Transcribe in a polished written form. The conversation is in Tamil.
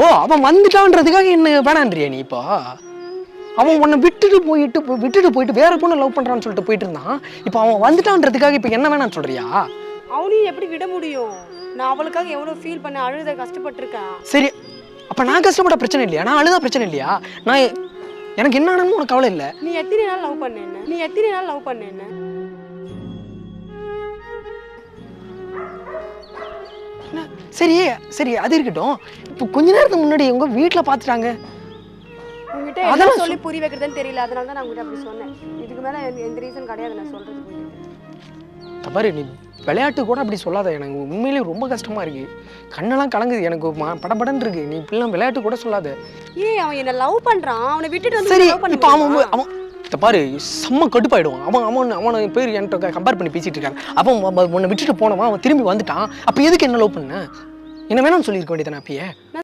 ஓ அவன் வந்துட்டான்றதுக்காக என்ன வேணான்றியா நீ இப்போ? அவன் உன்னை விட்டுட்டு போயிட்டு வேற பொண்ணு லவ் பண்றான்னு சொல்லிட்டு போயிட்டு இருந்தான். இப்போ அவன் வந்துட்டான்றதுக்காக இப்போ என்ன வேணான்னு சொல்றியா? அவனையும் எப்படி விட முடியும்? நான் அவளுக்காக எவ்வளவு ஃபீல் பண்ண, அழுத, கஷ்டப்பட்டிருக்கேன். சரி அப்ப நான் கஷ்டப்பட பிரச்சனை இல்லையா? நான் அழுதா பிரச்சனை இல்லையா? நான் எனக்கு என்ன ஆனன்னு உனக்கு கவலை இல்லை. நீ எத்தனை நாள் லவ் பண்ண என்ன? நீ எத்தனை நாள் லவ் பண்ண என்ன? சரி சரி அது இருக்கட்டும். இப்போ கொஞ்ச நேரத்துக்கு முன்னாடி உங்க வீட்டில் பார்த்துட்டாங்க. உங்ககிட்ட என்ன சொல்லி புரிய வைக்கிறதுன்னு தெரியல, அதனால தான் நான் உங்ககிட்ட அப்படி சொன்னேன். இதுக்கு மேல எந்த ரீசன் கிடையாது நான் சொல்றது. தப்பாரு, நீ விளையாட்டு கூட அப்படி சொல்லாத. எனக்கு உண்மையிலேயே ரொம்ப கஷ்டமா இருக்கு. கண்ணெல்லாம் கலங்குது எனக்கு, படபடன்னு இருக்கு. நீ இப்படிலாம் விளையாட்டு கூட சொல்லாத. ஏய் அவன் என்ன லவ் பண்றான், அவனை விட்டுட்டு வந்து சரி லவ் பண்ண. இப்போ அவன் பாரு செம்ம கடுப்பாயிடுவான். அவனை பேர் என்கிட்ட கம்பேர் பண்ணி பேசிட்டு இருக்காங்க. அவன் உன்னை விட்டுட்டு போனவன் அவன் திரும்பி வந்துட்டான். அப்போ எதுக்கு என்ன லவ் பண்ண? என்ன வேணாம்னு சொல்லியிருக்க வேண்டியதானே அப்பயே?